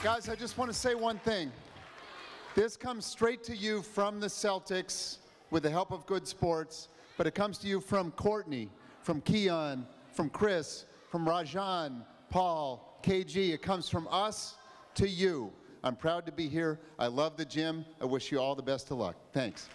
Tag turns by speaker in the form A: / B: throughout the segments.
A: Guys, I just want to say one thing. This comes straight to you from the Celtics with the help of Good Sports, but it comes to you from Courtney, from Keyon, from Chris, from Rajan, Paul, KG. It comes from us to you. I'm proud to be here. I love the gym. I wish you all the best of luck. Thanks.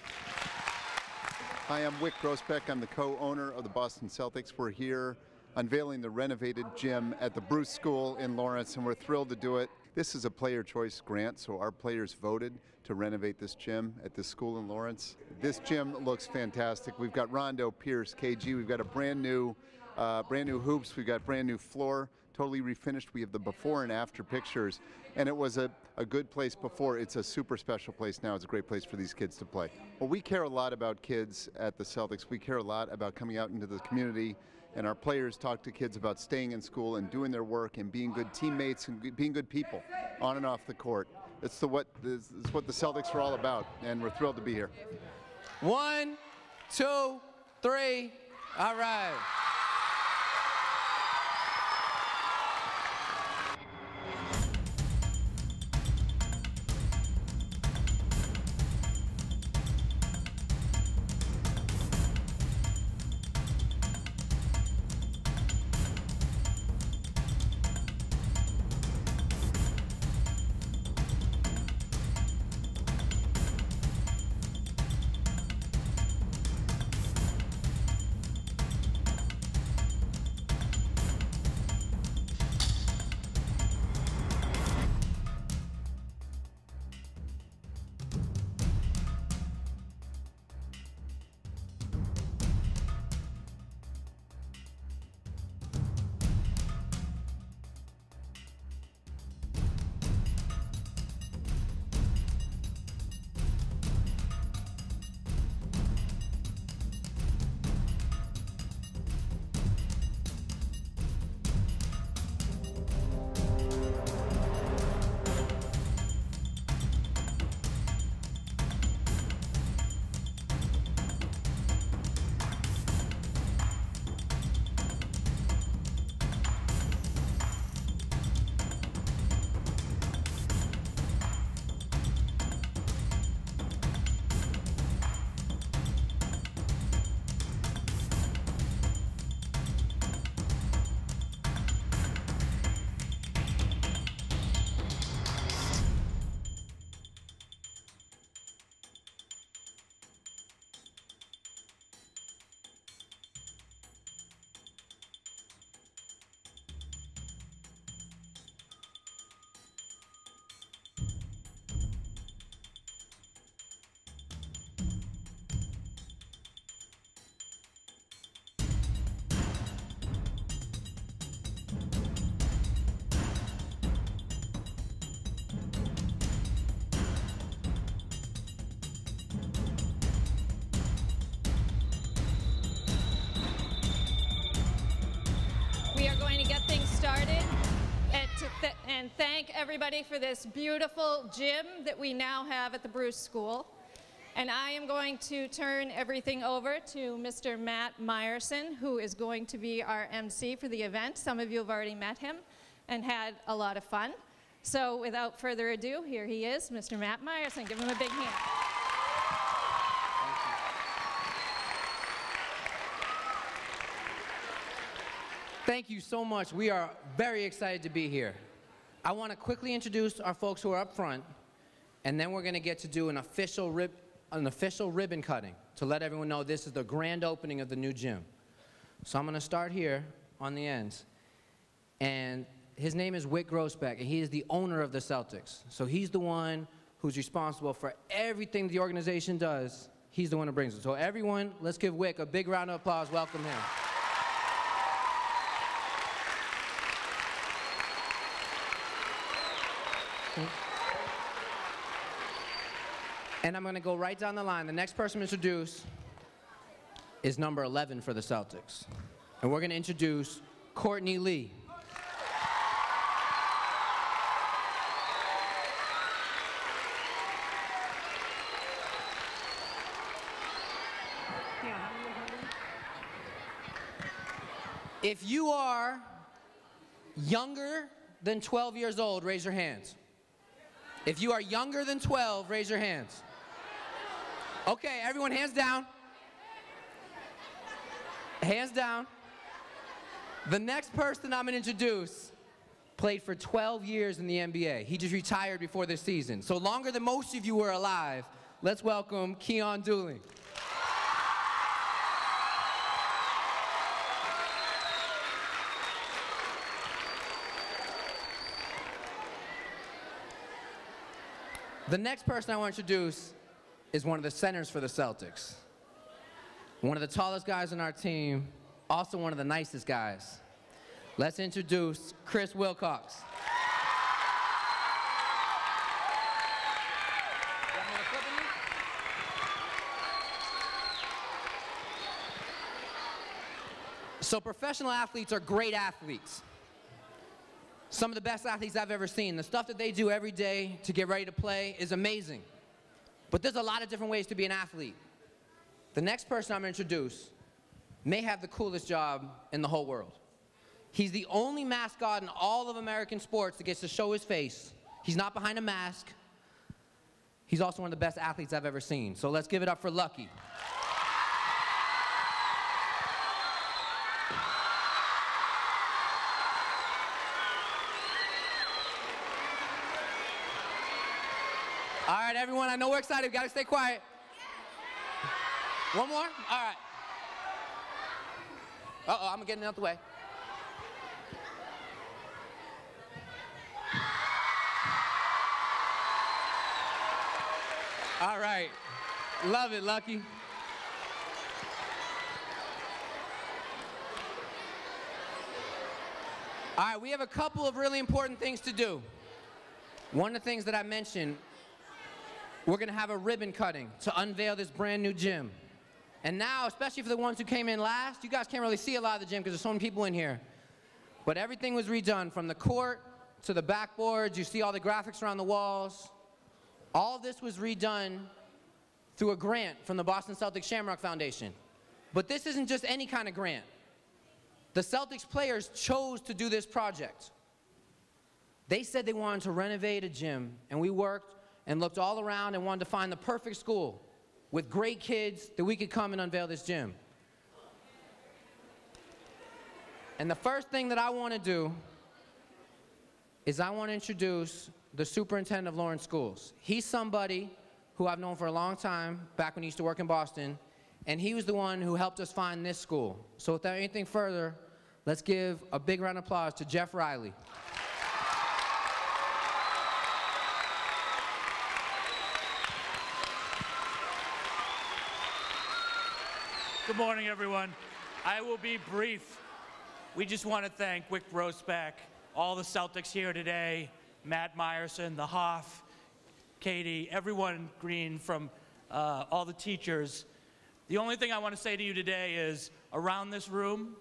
A: Hi, I'm Wyc Grousbeck. I'm the co-owner of the Boston Celtics. We're here unveiling the renovated gym at the Bruce School in Lawrence, and we're thrilled to do it. This is a player choice grant, so our players voted to renovate this gym at this school in Lawrence. This gym looks fantastic. We've got Rondo, Pierce, KG. We've got a brand new hoops. We've got brand new floor, totally refinished. We have the before and after pictures, and it was a good place before. It's a super special place now. It's a great place for these kids to play. Well, we care a lot about kids at the Celtics. We care a lot about coming out into the community, and our players talk to kids about staying in school and doing their work and being good teammates and being good people on and off the court. It's what the Celtics are all about, and we're thrilled to be here.
B: 1, 2, 3, all right.
C: And thank everybody for this beautiful gym that we now have at the Bruce School. And I am going to turn everything over to Mr. Matt Meyerson, who is going to be our MC for the event. Some of you have already met him and had a lot of fun. So without further ado, here he is, Mr. Matt Meyerson. Give him a big hand.
B: Thank you so much. We are very excited to be here. I want to quickly introduce our folks who are up front, and then we're going to get to do an official ribbon cutting to let everyone know this is the grand opening of the new gym. So I'm going to start here on the ends. And his name is Wyc Grousbeck, and he is the owner of the Celtics. So he's the one who's responsible for everything the organization does. He's the one who brings it. So everyone, let's give Wyc a big round of applause. Welcome him. And I'm going to go right down the line. The next person to introduce is number 11 for the Celtics. And we're going to introduce Courtney Lee. If you are younger than 12 years old, raise your hands. If you are younger than 12, raise your hands. Okay, everyone, hands down. Hands down. The next person I'm going to introduce played for 12 years in the NBA. He just retired before this season. So longer than most of you were alive. Let's welcome Keyon Dooling. The next person I want to introduce is one of the centers for the Celtics. One of the tallest guys on our team, also one of the nicest guys. Let's introduce Chris Wilcox. So professional athletes are great athletes. Some of the best athletes I've ever seen. The stuff that they do every day to get ready to play is amazing. But there's a lot of different ways to be an athlete. The next person I'm going to introduce may have the coolest job in the whole world. He's the only mascot in all of American sports that gets to show his face. He's not behind a mask. He's also one of the best athletes I've ever seen. So let's give it up for Lucky. All right, everyone, I know we're excited. We've got to stay quiet. One more? All right. Uh-oh, I'm getting out the way. All right. Love it, Lucky. All right, we have a couple of really important things to do. One of the things that I mentioned, we're going to have a ribbon cutting to unveil this brand new gym. And now, especially for the ones who came in last, you guys can't really see a lot of the gym because there's so many people in here. But everything was redone from the court to the backboards. You see all the graphics around the walls. All of this was redone through a grant from the Boston Celtics Shamrock Foundation. But this isn't just any kind of grant. The Celtics players chose to do this project. They said they wanted to renovate a gym, and we worked and looked all around and wanted to find the perfect school with great kids that we could come and unveil this gym. And the first thing that I want to do is I want to introduce the superintendent of Lawrence Schools. He's somebody who I've known for a long time, back when he used to work in Boston, and he was the one who helped us find this school. So without anything further, let's give a big round of applause to Jeff Riley.
D: Good morning, everyone. I will be brief. We just want to thank Wyc Grousbeck, all the Celtics here today, Matt Meyerson, the Hoff, Katie, everyone green from all the teachers. The only thing I want to say to you today is around this room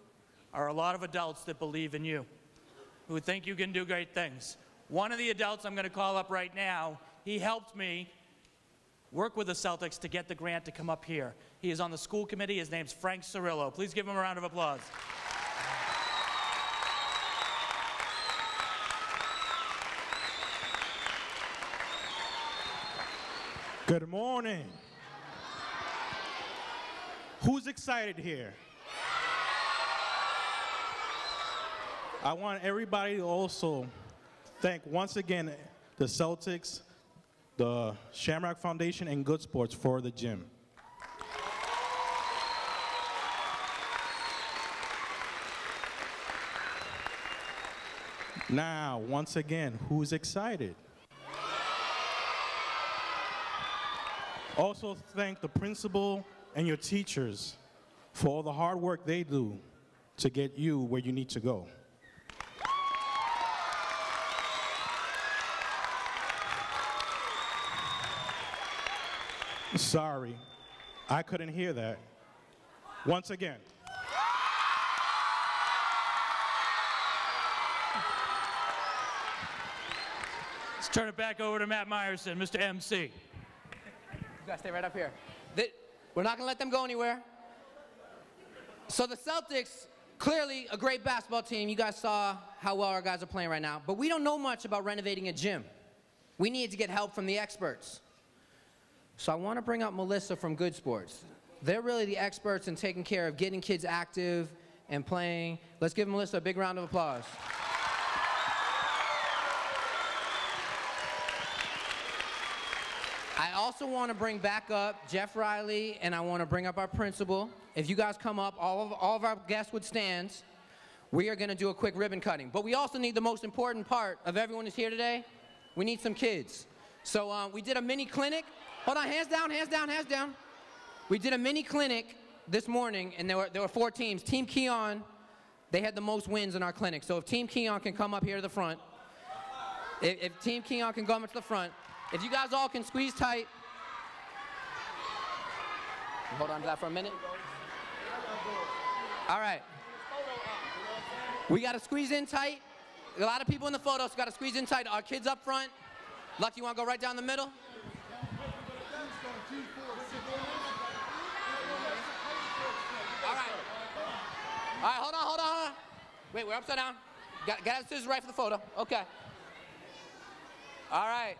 D: are a lot of adults that believe in you, who think you can do great things. One of the adults I'm going to call up right now, he helped me work with the Celtics to get the grant to come up here. He is on the school committee. His name's Frank Cirillo. Please give him a round of applause.
E: Good morning. Who's excited here? I want everybody to also thank once again the Celtics, the Shamrock Foundation, and Good Sports for the gym. Now, once again, who's excited? Also thank the principal and your teachers for all the hard work they do to get you where you need to go. Sorry, I couldn't hear that. Once again.
D: Let's turn it back over to Matt Meyerson, Mr. MC.
B: You guys stay right up here. We're not going to let them go anywhere. So the Celtics Clearly, a great basketball team. You guys saw how well our guys are playing right now. But we don't know much about renovating a gym. We need to get help from the experts. So I want to bring up Melissa from Good Sports. They're really the experts in taking care of getting kids active and playing. Let's give Melissa a big round of applause. I also want to bring back up Jeff Riley, and I want to bring up our principal. If you guys come up, all of our guests would stand. We are going to do a quick ribbon cutting. But we also need the most important part of everyone who's here today. We need some kids. So we did a mini clinic. Hold on, hands down, hands down, hands down. We did a mini clinic this morning, and there were 4 teams. Team Keyon, they had the most wins in our clinic. So if Team Keyon can come up here to the front, if Team Keyon can come up to the front, if you guys all can squeeze tight. Hold on to that for a minute. All right. We got to squeeze in tight. A lot of people in the photos, so got to squeeze in tight. Our kids up front. Lucky, you want to go right down the middle? All right. All right, hold on, hold on, hold on. Wait, we're upside down. Got to have scissors right for the photo. Okay. All right.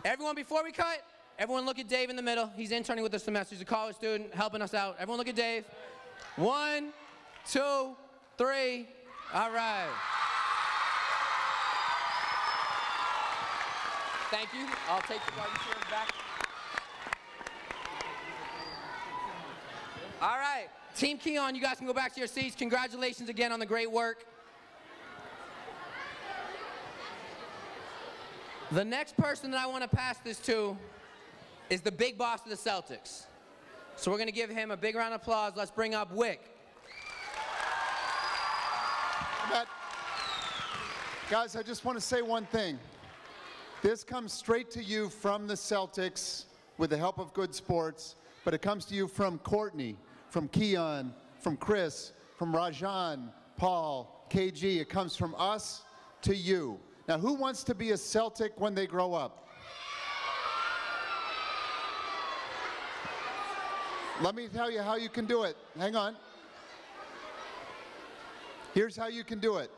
B: Everyone, before we cut, everyone look at Dave in the middle. He's interning with us semester. He's a college student helping us out. Everyone look at Dave. 1, 2, 3. All right. Thank you. I'll take the garden chairs back. All right. Team Keyon, you guys can go back to your seats. Congratulations again on the great work. The next person that I want to pass this to is the big boss of the Celtics. So we're going to give him a big round of applause. Let's bring up Wyc.
A: Guys, I just want to say one thing. This comes straight to you from the Celtics with the help of Good Sports, but it comes to you from Courtney, from Keyon, from Chris, from Rajan, Paul, KG. It comes from us to you. Now, who wants to be a Celtic when they grow up? Let me tell you how you can do it. Hang on. Here's how you can do it.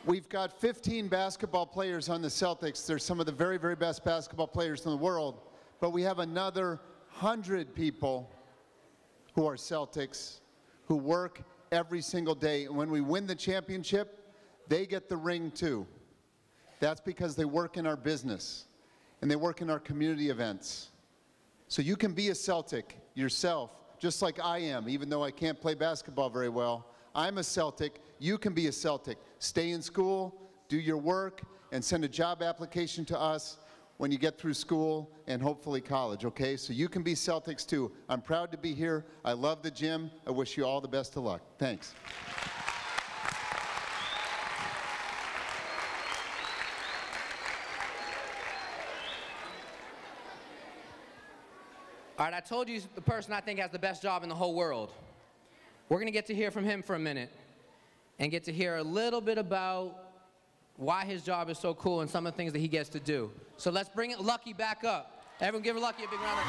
A: We've got 15 basketball players on the Celtics. They're some of the very, very best basketball players in the world. But we have another 100 people who are Celtics, who work every single day. And when we win the championship, they get the ring too. That's because they work in our business, and they work in our community events. So you can be a Celtic yourself, just like I am, even though I can't play basketball very well. I'm a Celtic. You can be a Celtic. Stay in school, do your work, and send a job application to us when you get through school and hopefully college, okay? So you can be Celtics too. I'm proud to be here. I love the gym. I wish you all the best of luck. Thanks.
B: All right, I told you the person I think has the best job in the whole world. We're going to get to hear from him for a minute and get to hear a little bit about why his job is so cool and some of the things that he gets to do. So let's bring it Lucky back up. Everyone give Lucky a big round of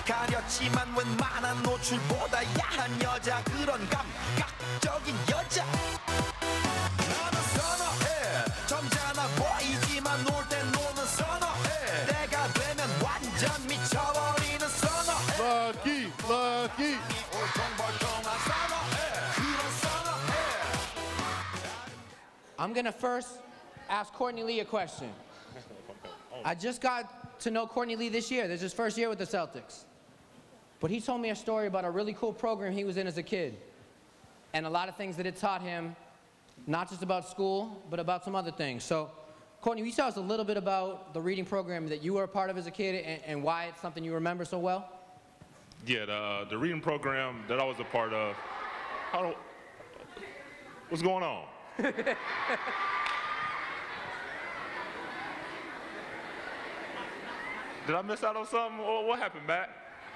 F: 가렸지만 웬만한 노출보다 야한 여자 그런 감각적인 여자 나는 선호해 점잖아 보이지만 놀 땐 노는
B: I'm going to first ask Courtney Lee a question. I just got to know Courtney Lee this year. This is his first year with the Celtics. But he told me a story about a really cool program he was in as a kid, and a lot of things that it taught him, not just about school, but about some other things. So, Courtney, will you tell us a little bit about the reading program that you were a part of as a kid and why it's something you remember so well?
G: Yeah, the reading program that I was a part of, what's going on? Did I miss out on something? What happened, Matt?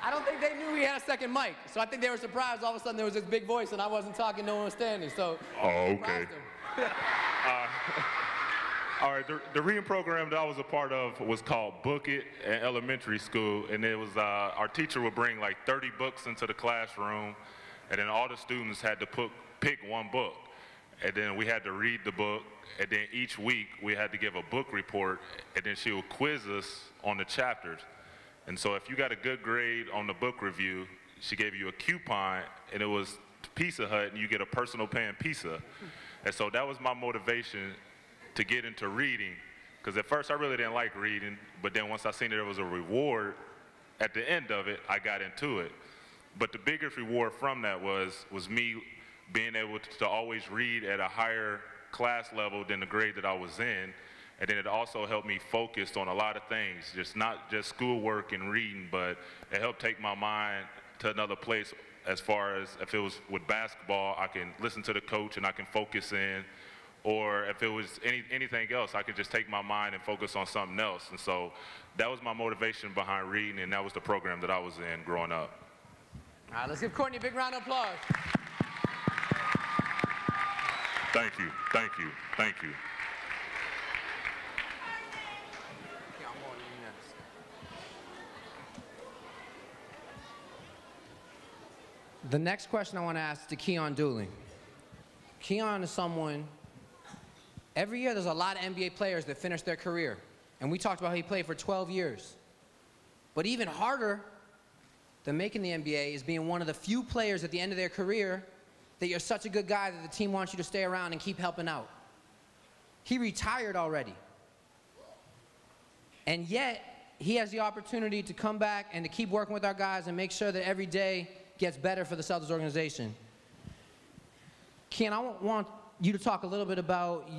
B: I don't think they knew we had a second mic, so I think they were surprised all of a sudden there was this big voice and I wasn't talking, no one was standing, so
G: okay. All right, the reading program that I was a part of was called Book It in elementary school, and it was our teacher would bring like 30 books into the classroom, and then all the students had to pick one book, and then we had to read the book, and then each week we had to give a book report, and then she would quiz us on the chapters. And so if you got a good grade on the book review, she gave you a coupon, and it was Pizza Hut, and you get a personal pan pizza. And so that was my motivation to get into reading, because at first I really didn't like reading, but then once I seen that there was a reward at the end of it, I got into it. But the biggest reward from that was me being able to always read at a higher class level than the grade that I was in. And then it also helped me focus on a lot of things, just not just schoolwork and reading, but it helped take my mind to another place as far as if it was with basketball, I can listen to the coach and I can focus in, or if it was anything else, I could just take my mind and focus on something else. And so that was my motivation behind reading, and that was the program that I was in growing up.
B: All right, let's give Courtney a big round of applause.
G: Thank you, thank you, thank you.
B: The next question I want to ask to Keyon Dooling. Keyon is someone, every year there's a lot of NBA players that finish their career. And we talked about how he played for 12 years. But even harder than making the NBA is being one of the few players at the end of their career that you're such a good guy that the team wants you to stay around and keep helping out. He retired already. And yet, he has the opportunity to come back and to keep working with our guys and make sure that every day gets better for the Celtics organization. Keyon, I want you to talk a little bit about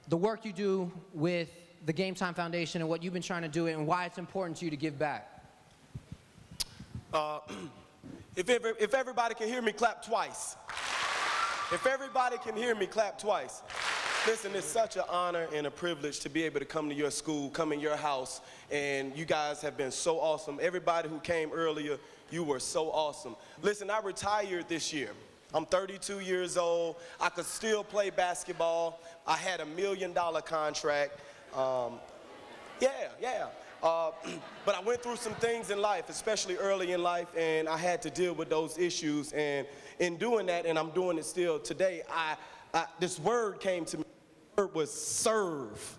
B: the work you do with the Game Time Foundation and what you've been trying to do and why it's important to you to give back.
H: If everybody can hear me, clap twice. If everybody can hear me, clap twice. Listen, it's such an honor and a privilege to be able to come to your school, come in your house, and you guys have been so awesome. Everybody who came earlier, you were so awesome. Listen, I retired this year. I'm 32 years old. I could still play basketball. I had $1 million contract. But I went through some things in life, especially early in life, and I had to deal with those issues. And in doing that, and I'm doing it still today, this word came to me. The word was serve.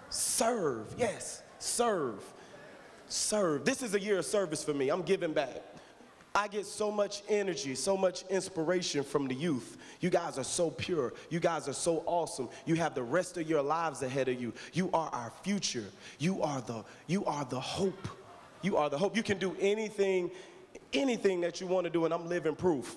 H: Serve, yes, serve. Serve. This is a year of service for me. I'm giving back. I get so much energy, so much inspiration from the youth. You guys are so pure. You guys are so awesome. You have the rest of your lives ahead of you. You are our future. You are the hope. You are the hope. You can do anything that you want to do, and I'm living proof.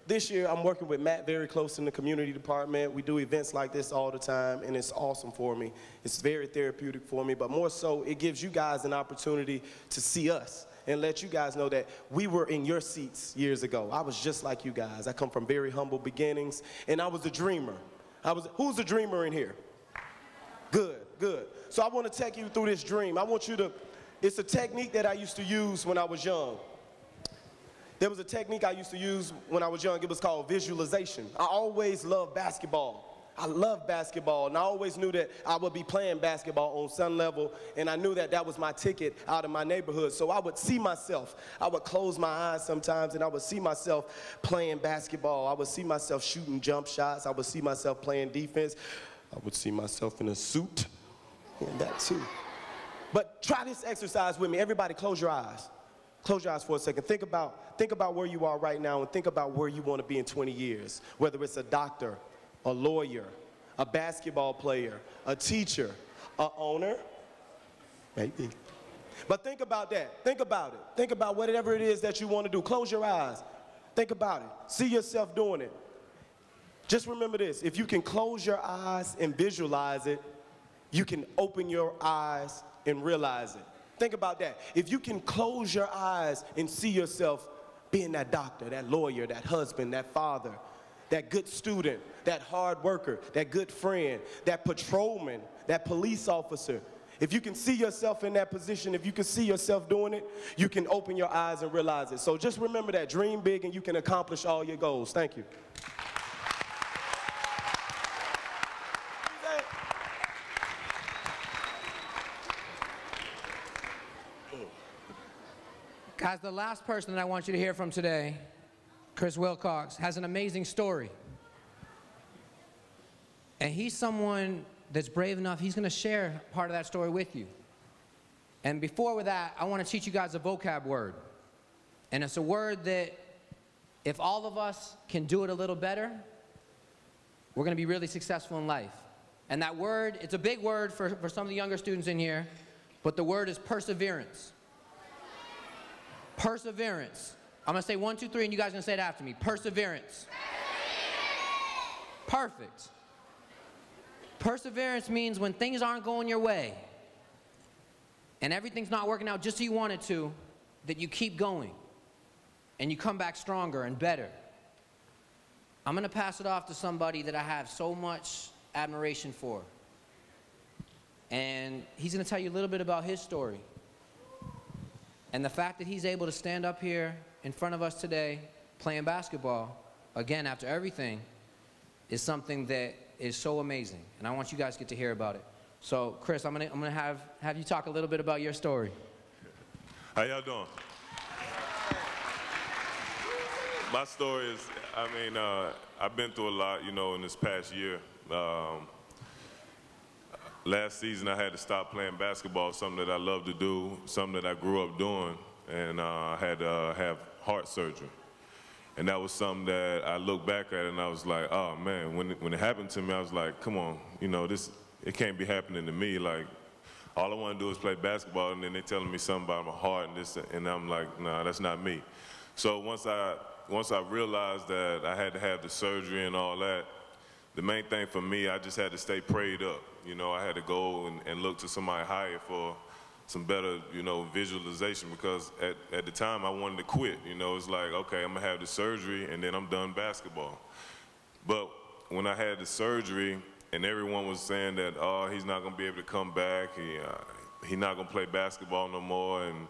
H: This year, I'm working with Matt very close in the community department. We do events like this all the time, and it's awesome for me. It's very therapeutic for me, but more so, it gives you guys an opportunity to see us and let you guys know that we were in your seats years ago. I was just like you guys. I come from very humble beginnings, and I was a dreamer. Who's a dreamer in here? Good, good. So I want to take you through this dream. It's a technique that I used to use when I was young. There was a technique I used to use when I was young. It was called visualization. I always loved basketball. I loved basketball, and I always knew that I would be playing basketball on some level, and I knew that that was my ticket out of my neighborhood. So I would see myself. I would close my eyes sometimes, and I would see myself playing basketball. I would see myself shooting jump shots. I would see myself playing defense. I would see myself in a suit, and that too. But try this exercise with me. Everybody close your eyes. Close your eyes for a second. Think about where you are right now and think about where you want to be in 20 years. Whether it's a doctor, a lawyer, a basketball player, a teacher, a owner, maybe. But think about that. Think about it. Think about whatever it is that you want to do. Close your eyes. Think about it. See yourself doing it. Just remember this. If you can close your eyes and visualize it, you can open your eyes and realize it. Think about that. If you can close your eyes and see yourself being that doctor, that lawyer, that husband, that father, that good student, that hard worker, that good friend, that patrolman, that police officer, if you can see yourself in that position, if you can see yourself doing it, you can open your eyes and realize it. So just remember that. Dream big and you can accomplish all your goals. Thank you.
B: Guys, the last person that I want you to hear from today, Chris Wilcox, has an amazing story. And he's someone that's brave enough, he's going to share part of that story with you. And before that, I want to teach you guys a vocab word. And it's a word that if all of us can do it a little better, we're going to be really successful in life. And that word, it's a big word for some of the younger students in here, but the word is perseverance. Perseverance. I'm going to say 1, 2, 3, and you guys are going to say it after me. Perseverance. Perfect. Perseverance means when things aren't going your way and everything's not working out just as you want it to, that you keep going and you come back stronger and better. I'm going to pass it off to somebody that I have so much admiration for. And he's going to tell you a little bit about his story. And the fact that he's able to stand up here in front of us today playing basketball, again, after everything, is something that is so amazing. And I want you guys to get to hear about it. So, Chris, I'm gonna have you talk a little bit about your story.
I: How y'all doing? My story is, I mean, I've been through a lot, you know, in this past year. Last season, I had to stop playing basketball, something that I love to do, something that I grew up doing, and I had to have heart surgery. And that was something that I look back at and I was like, oh man, when it happened to me, I was like, come on, you know, it can't be happening to me. Like, all I want to do is play basketball, and then they're telling me something about my heart and this, and I'm like, nah, that's not me. So once I realized that I had to have the surgery and all that, the main thing for me, I just had to stay prayed up. You know, I had to go and look to somebody higher for some better, you know, visualization, because at the time I wanted to quit. You know, it's like, okay, I'm gonna have the surgery and then I'm done basketball. But when I had the surgery and everyone was saying that, oh, he's not gonna be able to come back, he's not gonna play basketball no more, and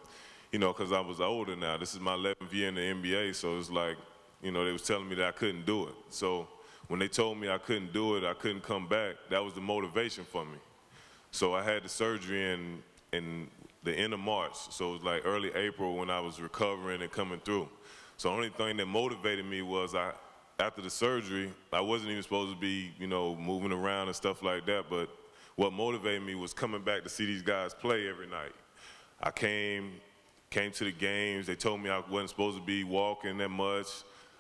I: you know, because I was older now. This is my 11th year in the NBA, so it's like, you know, they was telling me that I couldn't do it. So when they told me I couldn't do it, I couldn't come back, that was the motivation for me. So I had the surgery in the end of March, so it was like early April when I was recovering and coming through. So the only thing that motivated me was after the surgery, I wasn't even supposed to be, you know, moving around and stuff like that, but what motivated me was coming back to see these guys play every night. I came to the games, they told me I wasn't supposed to be walking that much.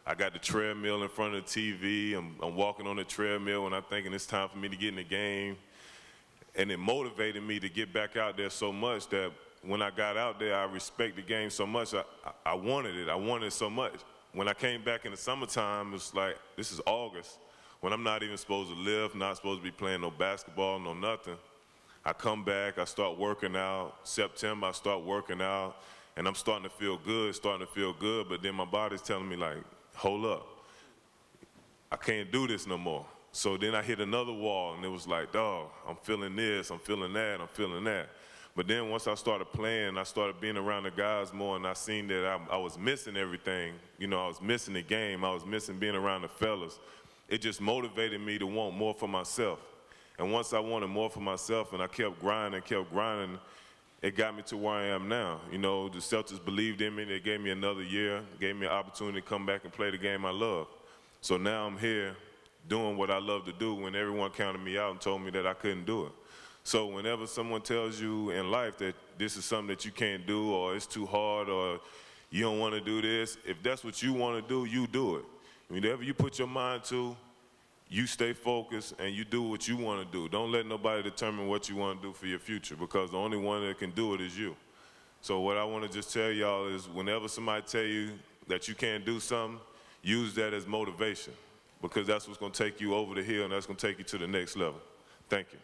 I: I got the treadmill in front of the TV, I'm walking on the treadmill and I'm thinking it's time for me to get in the game. And it motivated me to get back out there so much that when I got out there, I respect the game so much, I wanted it. I wanted it so much. When I came back in the summertime, it's like, this is August, when I'm not even supposed to live, not supposed to be playing no basketball, no nothing. I come back, I start working out. September, I start working out, and I'm starting to feel good, but then my body's telling me like, hold up, I can't do this no more. So then I hit another wall, and it was like, dog, I'm feeling this, I'm feeling that, I'm feeling that. But then once I started playing, I started being around the guys more, and I seen that I was missing everything. You know, I was missing the game. I was missing being around the fellas. It just motivated me to want more for myself. And once I wanted more for myself, and I kept grinding, it got me to where I am now. You know, the Celtics believed in me. They gave me another year, gave me an opportunity to come back and play the game I love. So now I'm here doing what I love to do when everyone counted me out and told me that I couldn't do it. So whenever someone tells you in life that this is something that you can't do, or it's too hard, or you don't want to do this, if that's what you want to do, you do it. Whenever you put your mind to, you stay focused and you do what you want to do. Don't let nobody determine what you want to do for your future, because the only one that can do it is you. So what I want to just tell y'all is, whenever somebody tell you that you can't do something, use that as motivation, because that's what's going to take you over the hill and that's going to take you to the next level. Thank you.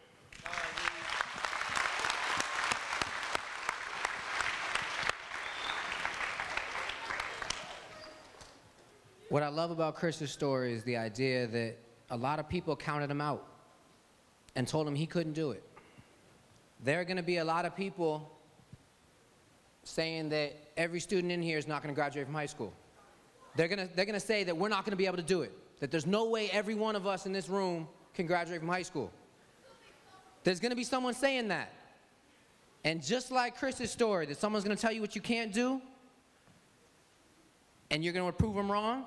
B: What I love about Chris's story is the idea that a lot of people counted him out and told him he couldn't do it. There are going to be a lot of people saying that every student in here is not going to graduate from high school. They're going to say that we're not going to be able to do it, that there's no way every one of us in this room can graduate from high school. There's going to be someone saying that. And just like Chris's story, that someone's going to tell you what you can't do, and you're going to prove them wrong,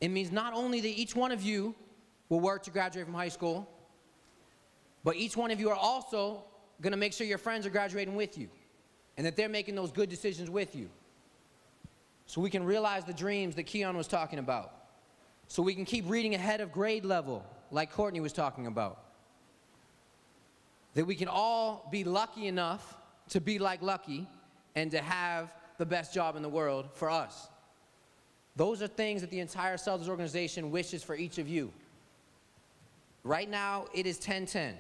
B: it means not only that each one of you will work to graduate from high school, but each one of you are also going to make sure your friends are graduating with you, and that they're making those good decisions with you. So we can realize the dreams that Keyon was talking about. So we can keep reading ahead of grade level, like Courtney was talking about. That we can all be lucky enough to be like Lucky and to have the best job in the world for us. Those are things that the entire Celtics organization wishes for each of you. Right now, it is 10-10.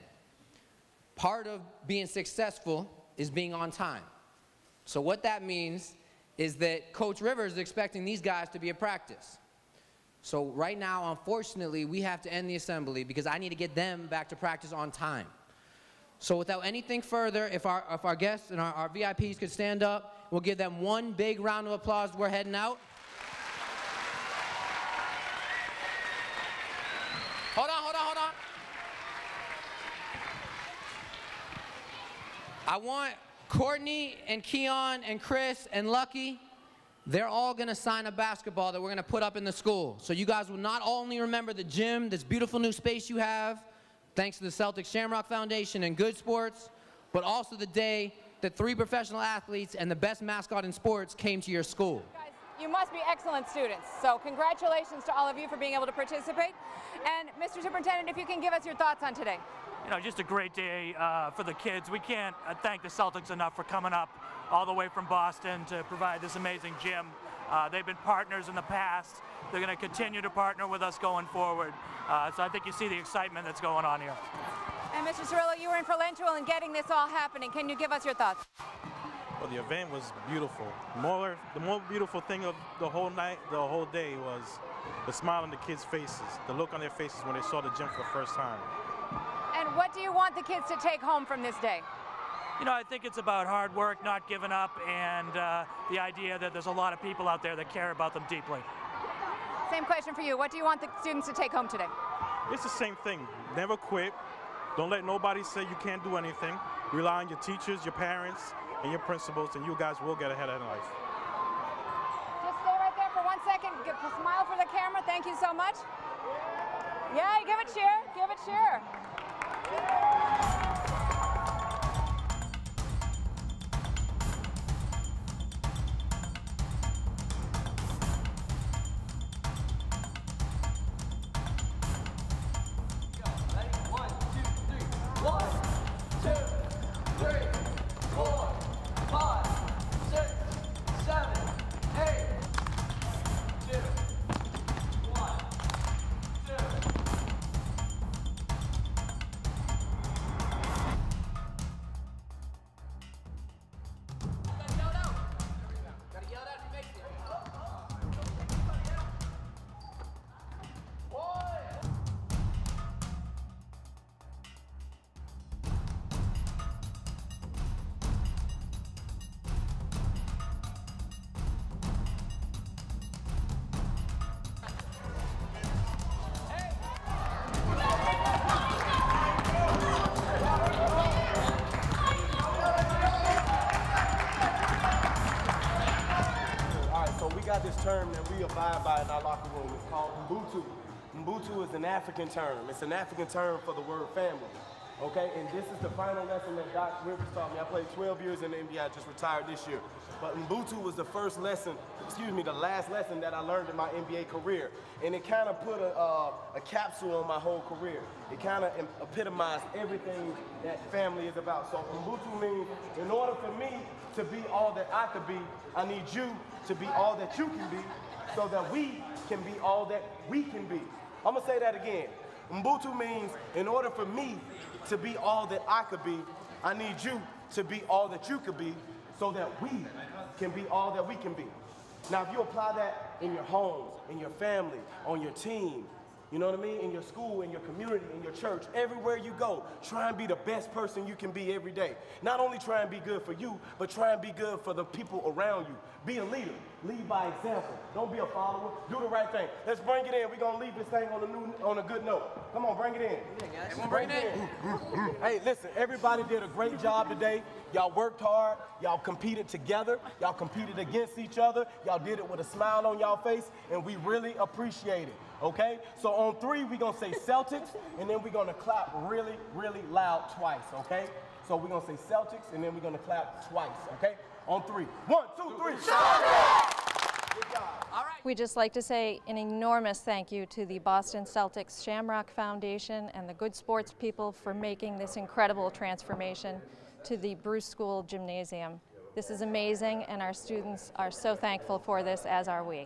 B: Part of being successful is being on time. So what that means is that Coach Rivers is expecting these guys to be at practice. So right now, unfortunately, we have to end the assembly because I need to get them back to practice on time. So without anything further, if our guests and our VIPs could stand up, we'll give them one big round of applause. We're heading out. Hold on. I want Courtney and Keyon and Chris and Lucky, they're all going to sign a basketball that we're going to put up in the school. So you guys will not only remember the gym, this beautiful new space you have, thanks to the Celtics Shamrock Foundation and Good Sports, but also the day that 3 professional athletes and the best mascot in sports came to your school.
J: Guys, you must be excellent students. So congratulations to all of you for being able to participate. And Mr. Superintendent, if you can give us your thoughts on today.
D: You know, just a great day for the kids. We can't thank the Celtics enough for coming up all the way from Boston to provide this amazing gym. They've been partners in the past. They're going to continue to partner with us going forward. So I think you see the excitement that's going on here.
J: And Mr. Cirillo, you were influential in getting this all happening. Can you give us your thoughts?
E: Well, the event was beautiful. The more beautiful thing of the whole night, the whole day, was the smile on the kids' faces, the look on their faces when they saw the gym for the first time.
J: And what do you want the kids to take home from this day?
D: You know, I think it's about hard work, not giving up, and the idea that there's a lot of people out there that care about them deeply.
J: Same question for you. What do you want the students to take home today?
E: It's the same thing. Never quit. Don't let nobody say you can't do anything. Rely on your teachers, your parents, and your principals, and you guys will get ahead in life.
J: Just stay right there for 1 second. Smile for the camera. Thank you so much. Yeah, give it cheer. Give it cheer.
H: This term that we abide by in our locker room is called Ubuntu. Ubuntu is an African term. It's an African term for the word family. Okay, and this is the final lesson that Doc Rivers taught me. I played 12 years in the NBA, I just retired this year. But Ubuntu was the first lesson, the last lesson that I learned in my NBA career. And it kind of put a capsule on my whole career. It kind of epitomized everything that family is about. So Ubuntu means, in order for me to be all that I could be, I need you to be all that you can be, so that we can be all that we can be. I'm gonna say that again. Ubuntu means, in order for me to be all that I could be, I need you to be all that you could be, so that we can be all that we can be. Now, if you apply that in your homes, in your family, on your team, you know what I mean? In your school, in your community, in your church, everywhere you go, try and be the best person you can be every day. Not only try and be good for you, but try and be good for the people around you. Be a leader. Lead by example. Don't be a follower. Do the right thing. Let's bring it in. We're going to leave this thing on a good note. Come on, bring it in.
B: Everyone bring it in.
H: Hey, listen, everybody did a great job today. Y'all worked hard. Y'all competed together. Y'all competed against each other. Y'all did it with a smile on y'all face, and we really appreciate it. Okay? So on 3, we're going to say Celtics, and then we're going to clap really, really loud twice, okay? So we're going to say Celtics, and then we're going to clap twice, okay? On 3. 1, 2, 3. Celtics! Good job.
C: All right. We'd just like to say an enormous thank you to the Boston Celtics Shamrock Foundation and the Good Sports people for making this incredible transformation to the Bruce School Gymnasium. This is amazing, and our students are so thankful for this, as are we.